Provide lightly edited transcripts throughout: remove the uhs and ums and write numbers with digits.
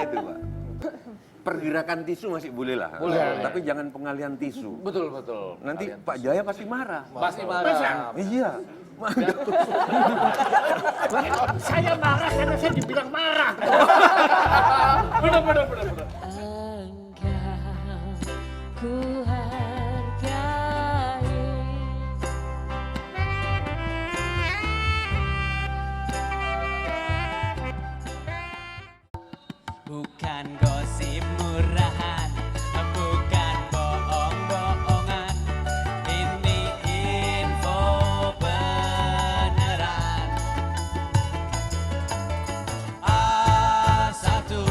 itu, Pak. Pergerakan tisu masih boleh lah, tapi jangan pengalian tisu. Betul, betul. Nanti Pak Jaya pasti marah. Pasti marah. Iya. Saya marah karena saya dibilang marah. Benar. Engkau ku hargai. Bukan gosip murahan, bukan bohong-bohongan. Ini info beneran. A1,5.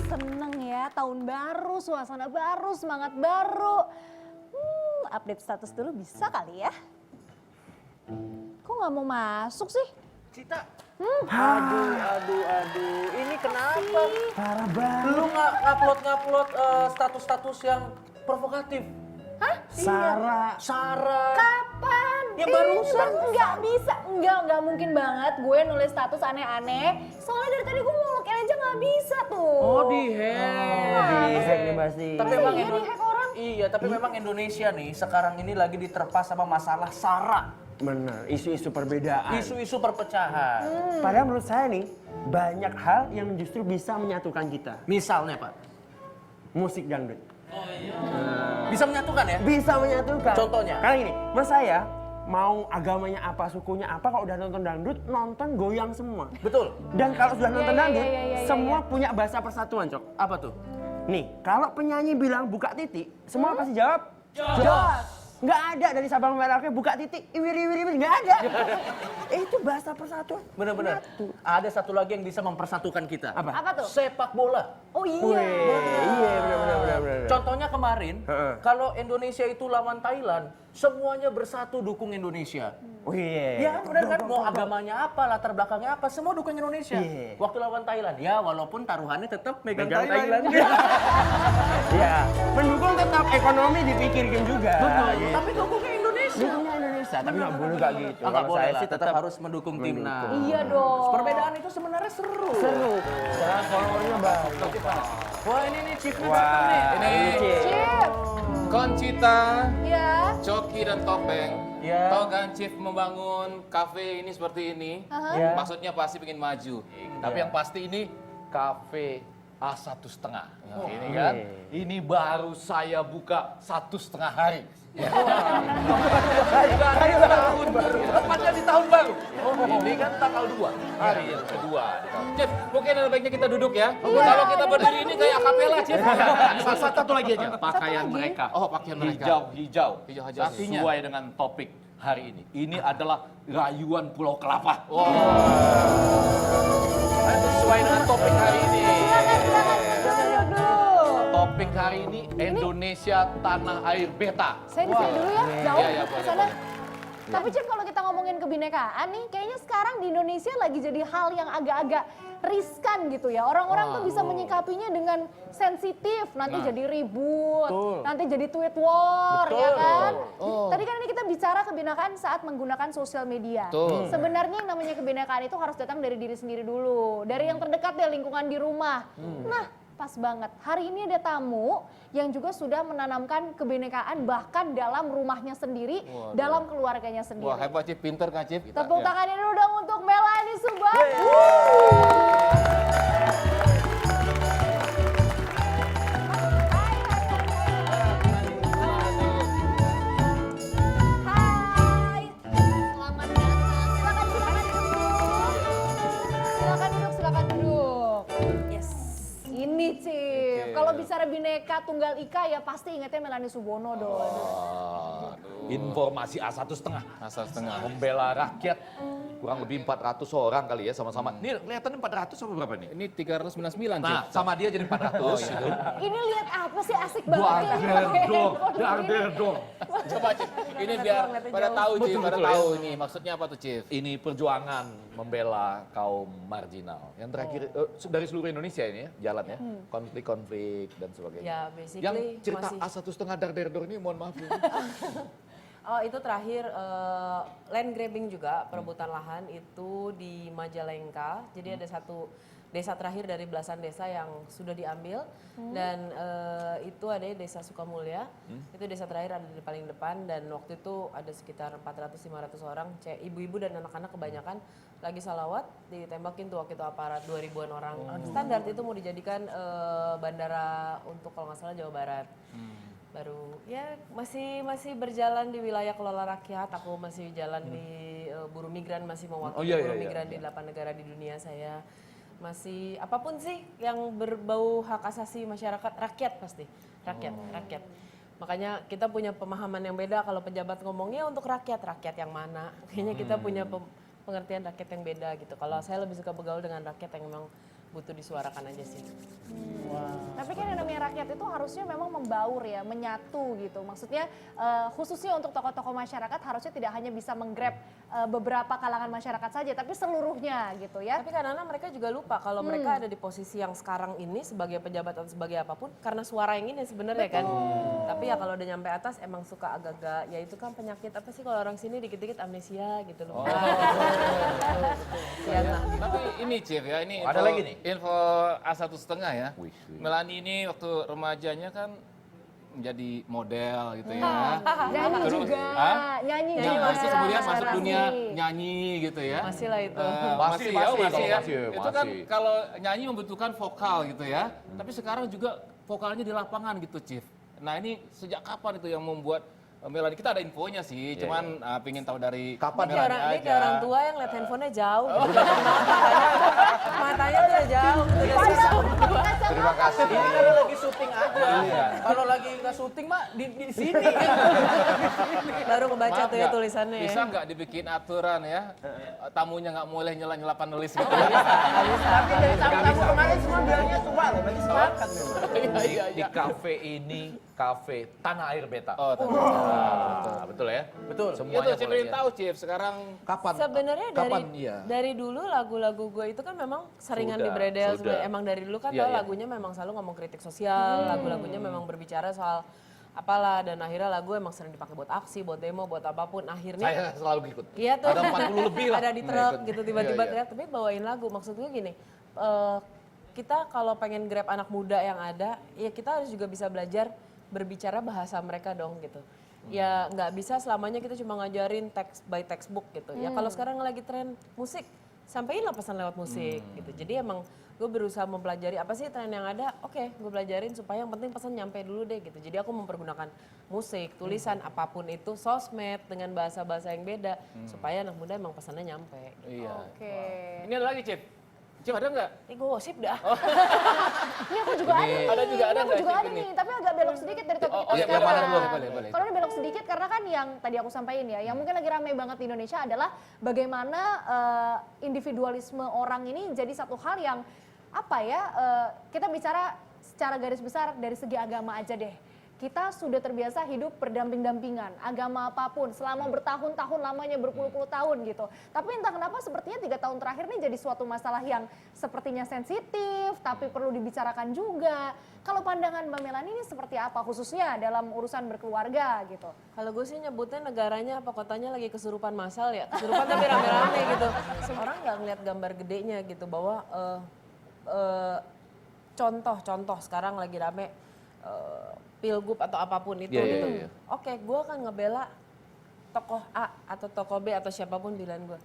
Seneng ya, tahun baru, suasana baru, semangat baru. Update status dulu bisa kali ya? Kok nggak mau masuk sih? Cita. Aduh. Ini kenapa? Parah banget. Lu nggak ngupload status-status yang provokatif? Hah? Sarah. Kapan? Ya barusan. Nggak bisa, nggak mungkin banget gue nulis status aneh-aneh. Soalnya dari tadi gue mau login aja nggak bisa tuh. Oh, di-hack. Di-hack nih pasti. Tapi memang Iya, di-hack orang. Iya, tapi memang Indonesia nih sekarang ini lagi diterpa sama masalah SARA. Bener, isu-isu perbedaan. Isu-isu perpecahan. Padahal menurut saya nih, banyak hal yang justru bisa menyatukan kita. Misalnya, Pak. Musik dangdut. Bisa menyatukan ya? Bisa menyatukan. Contohnya? Karena gini, mas saya mau agamanya apa, sukunya apa, kalau udah nonton dangdut, nonton goyang semua. Betul. Dan kalau sudah nonton Iya, dangdut, iya, semua punya bahasa persatuan, Cok. Apa tuh? Nih, kalau penyanyi bilang buka titik, semua pasti jawab Jos. nggak ada dari Sabang sampai Merauke buka titik, iwiri, nggak ada. Itu bahasa persatuan. Bener-bener. Ada satu lagi yang bisa mempersatukan kita. Apa tuh? Sepak bola. Oh iya. Iya, benar. Contohnya kemarin, Heeh. kalau Indonesia itu lawan Thailand, semuanya bersatu dukung Indonesia. Oh iya. Ya benar kan, mau agamanya apa, latar belakangnya apa, semua dukung Indonesia. Iya. Waktu lawan Thailand, ya walaupun taruhannya tetap megang Megang Thailand. Iya, pendukung tetap ekonomi dipikirkan juga. Betul, Iya. tapi dukungnya Indonesia. Dukungnya Indonesia, tapi nggak boleh nggak gitu. Nggak Kalau boleh saya lah, sih tetap harus mendukung timnas. Iya dong. Perbedaan itu sebenarnya seru. seru. Karena followernya banyak. Wah ini nih chipnya Wah, datang nih. Ini Chip. Conchita, Ya. Coki dan Topeng. Ya. Tahu kan Chief membangun kafe ini seperti ini? Ya. Maksudnya pasti ingin maju. Tapi yang pasti ini kafe A1,5. Ini kan, ini baru saya buka 1,5 hari. Tahun baru. Tepatnya di tahun baru. Ini kan tanggal 2, hari yang kedua. Chief, mungkin ada baiknya kita duduk ya. Kalau kita berdiri ini kayak akapela, Chief. Satu lagi aja. Pakaian mereka. Oh, pakaian mereka. Hijau. Artinya sesuai dengan topik hari ini. Ini adalah rayuan Pulau Kelapa. Sesuai dengan topik hari ini. Duduk dulu. Topik hari ini Indonesia tanah air beta. Saya di sini dulu ya, jauh Iya, ke boleh, sana. boleh. Tapi Cip, kalau kita ngomongin kebinekaan nih, kayaknya sekarang di Indonesia lagi jadi hal yang agak-agak riskan gitu ya. Orang-orang tuh bisa menyikapinya dengan sensitif, nanti jadi ribut, nanti jadi tweet war, ya kan? Tadi kan ini kita bicara kebinekaan saat menggunakan sosial media. Sebenarnya yang namanya kebinekaan itu harus datang dari diri sendiri dulu, dari yang terdekat ya, lingkungan di rumah. Nah, pas banget. Hari ini ada tamu yang juga sudah menanamkan kebinekaan bahkan dalam rumahnya sendiri, dalam keluarganya sendiri. Wah, hebat Chief, pinter kan Chief? Tepuk tangannya dulu dong untuk Melanie Subagio. Hai. Selamat datang. Silakan duduk. Yes. Ini Cip. Kalau bicara Bhinneka Tunggal Ika ya pasti ingatnya Melanie Subono dong. Informasi A1,5. Membela rakyat kurang lebih 400 orang kali ya sama-sama. Ini kelihatannya 400 apa berapa nih? Ini 399, Nah, Cip. sama dia jadi 400 gitu. Ini lihat apa sih asik banget kayaknya. dong. Coba, Cip. Ini biar pada tahu, Cip. Betul, Pada betul, tahu ini. Maksudnya apa tuh, Cip? Ini perjuangan membela kaum marginal. Yang terakhir dari seluruh Indonesia ini ya jalan ya, konflik-konflik dan sebagainya. Ya, basically Yang cerita masih- A1,5 dar ini mohon maaf. Ya. Oh, itu terakhir land grabbing juga, perebutan lahan itu di Majalengka. Jadi ada satu desa terakhir dari belasan desa yang sudah diambil dan itu ada desa Sukamulya. Itu desa terakhir ada di paling depan dan waktu itu ada sekitar 400-500 orang, ibu-ibu dan anak-anak kebanyakan lagi salawat, ditembakin tuh waktu itu aparat 2000-an orang. Standar itu mau dijadikan bandara untuk kalau nggak salah Jawa Barat. Baru ya masih berjalan di wilayah kelola rakyat, aku masih jalan di buruh migran, masih mewakili buruh migran di 8 negara di dunia. Saya masih apapun sih yang berbau hak asasi masyarakat, rakyat pasti rakyat. Makanya kita punya pemahaman yang beda kalau pejabat ngomongnya untuk rakyat yang mana. Kayaknya kita punya pengertian rakyat yang beda gitu. Kalau saya lebih suka bergaul dengan rakyat yang memang butuh disuarakan aja sih. Tapi kan yang namanya rakyat itu harusnya memang membaur ya, menyatu gitu. Maksudnya khususnya untuk tokoh-tokoh masyarakat harusnya tidak hanya bisa menggrab beberapa kalangan masyarakat saja, tapi seluruhnya gitu ya. Tapi kadang-kadang mereka juga lupa kalau mereka ada di posisi yang sekarang ini sebagai pejabat atau sebagai apapun karena suara yang ini sebenarnya kan. Tapi ya kalau udah nyampe atas emang suka agak-agak, ya itu kan penyakit apa sih kalau orang sini dikit-dikit amnesia gitu loh. Tapi ini, Cip ya. Ini Ada lagi nih? Info A1,5 ya. Melani ini waktu remajanya kan menjadi model gitu ya. Nyanyi Terus, juga, hah? nyanyi Nyanyi juga. masih kemudian masuk Narasi. dunia nyanyi gitu ya. Masih lah itu. Masih ya, masih ya. masih. Itu kan kalau nyanyi membutuhkan vokal gitu ya. Tapi sekarang juga vokalnya di lapangan gitu, Chief. Nah ini sejak kapan itu yang membuat Melani? Kita ada infonya sih, cuman pingin tahu dari Kapan Ini kayak orang tua yang lihat handphonenya jauh. Oh. Gitu. Matanya tuh jauh. Udah susah. Terima kasih. Ini kan lagi syuting aja. Kalau lagi nggak syuting mah di sini. Baru kebaca Maaf tuh ya nggak? tulisannya ya. Bisa nggak dibikin aturan ya? Tamunya nggak boleh nyela-nyela panelis gitu. Tapi dari tamu-tamu kemarin semua bilangnya tua loh, berarti sepakat nih. Iya, Di kafe ini kafe Tanah Air Beta. Oh, Betul ya? Betul. itu Semuanya Cip boleh ingin ya. tahu, Cip. Sekarang Kapan? Sebenarnya Kapan? Iya. dari dulu lagu-lagu gue itu kan memang seringan Sudah, di Bredel. sudah. Emang dari dulu kan Iya, tau iya. lagunya memang selalu ngomong kritik sosial, lagu-lagunya memang berbicara soal apalah dan akhirnya lagu emang sering dipakai buat aksi, buat demo, buat apapun. Akhirnya Saya selalu ikut. iya tuh. Ada 40 lebih lah. Ada di truk Ikut. gitu tiba-tiba Iya, iya. teriak, tapi bawain lagu. Maksud gue gini, kita kalau pengen grab anak muda yang ada, ya kita harus juga bisa belajar berbicara bahasa mereka dong gitu. Ya nggak bisa selamanya kita cuma ngajarin text by textbook gitu. Ya kalau sekarang lagi tren musik, sampaiinlah pesan lewat musik gitu. Jadi emang gue berusaha mempelajari apa sih tren yang ada, oke gue pelajarin supaya yang penting pesan nyampe dulu deh gitu. Jadi aku mempergunakan musik, tulisan, apapun itu, sosmed dengan bahasa-bahasa yang beda supaya anak muda emang pesannya nyampe. iya. Oke. Ini ada lagi, Cip. Cip ada nggak? Gue gosip dah. Ini aku juga ada nih. Ada juga, ada Ini aku nggak juga sih ada ini? nih, tapi agak belok sedikit dari topik kita iya, sekarang. boleh. Kalau ini belok sedikit karena kan yang tadi aku sampaikan ya, yang mungkin lagi ramai banget di Indonesia adalah bagaimana individualisme orang ini jadi satu hal yang apa ya, kita bicara secara garis besar dari segi agama aja deh. Kita sudah terbiasa hidup berdamping-dampingan, agama apapun, selama bertahun-tahun lamanya, berpuluh-puluh tahun gitu. Tapi entah kenapa sepertinya 3 tahun terakhir ini jadi suatu masalah yang sepertinya sensitif, tapi perlu dibicarakan juga. Kalau pandangan Mbak Melani ini seperti apa, khususnya dalam urusan berkeluarga gitu? Kalau gue sih nyebutnya negaranya apa kotanya lagi kesurupan massal ya. Kesurupan tapi rame-rame gitu. Orang nggak ngeliat gambar gedenya gitu bahwa contoh sekarang lagi rame pilgub atau apapun itu Iya, gitu. iya, iya. Oke, gue akan ngebela tokoh A atau tokoh B atau siapapun pilihan gue.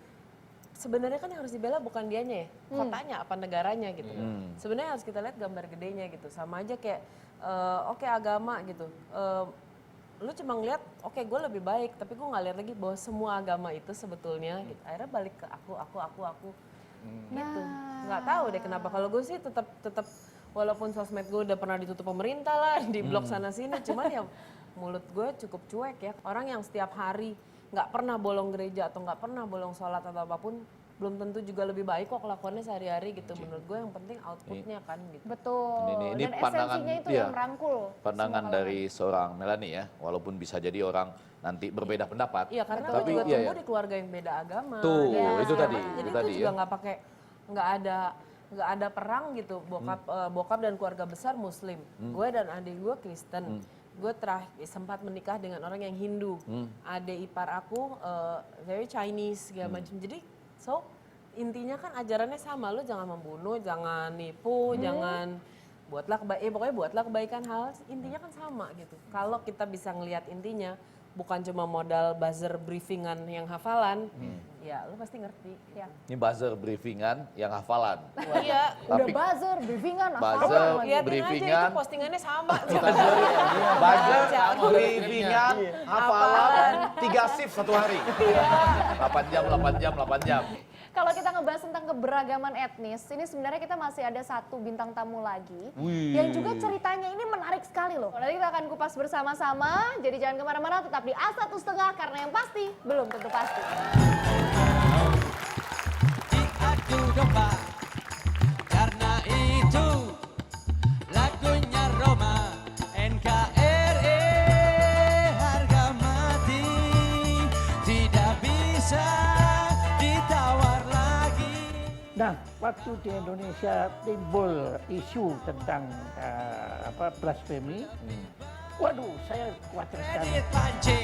Sebenarnya kan yang harus dibela bukan dianya ya, kotanya apa negaranya gitu. Sebenarnya harus kita lihat gambar gedenya gitu. Sama aja kayak oke agama gitu. Lu cuma ngeliat oke gue lebih baik, tapi gue nggak lihat lagi bahwa semua agama itu sebetulnya gitu. Akhirnya balik ke aku gitu. Nggak tahu deh kenapa. Kalau gue sih tetap walaupun sosmed gue udah pernah ditutup pemerintah lah, di blok sana sini, cuman ya mulut gue cukup cuek ya. Orang yang setiap hari nggak pernah bolong gereja atau nggak pernah bolong sholat atau apapun, belum tentu juga lebih baik kok kelakuannya sehari-hari gitu. Menurut gue yang penting outputnya kan gitu. Betul. Ini Dan pandangan, esensinya itu iya, yang merangkul. pandangan semua dari seorang Melanie ya, walaupun bisa jadi orang nanti berbeda pendapat. Iya karena Tapi gue juga iya, tumbuh iya. di keluarga yang beda agama. Tuh, beda itu agama. tadi, Jadi itu itu tadi juga ya. nggak pakai, nggak ada perang gitu. Bokap dan keluarga besar Muslim. Gue dan adik gue Kristen. Gue sempat menikah dengan orang yang Hindu. Adik ipar aku very Chinese segala macam. Jadi intinya kan ajarannya sama. Lo jangan membunuh, jangan nipu, jangan pokoknya buatlah kebaikan hal. Intinya kan sama gitu. Kalau kita bisa ngelihat intinya, bukan cuma modal buzzer briefingan yang hafalan, ya lo pasti ngerti. Ya. Ini buzzer briefingan yang hafalan. Iya, Udah Tapi- buzzer, briefingan, Buzzer, apa lagi. liatin aja briefingan. itu postingannya sama. Buzzer, Sama. briefingan, hafalan, 3 shift satu hari. 8 jam, 8 jam, 8 jam. Kalau kita ngebahas tentang keberagaman etnis, ini sebenarnya kita masih ada satu bintang tamu lagi. Yang juga ceritanya ini menarik sekali loh. Nanti kita akan kupas bersama-sama, jadi jangan kemana-mana, tetap di A1,5 karena yang pasti belum tentu pasti. Diadu domba, karena itu lagunya Roma NKRI, harga mati tidak bisa ditawar lagi. Nah, waktu di Indonesia timbul isu tentang blasfemi, waduh, saya khawatir sekali. Edit Panci.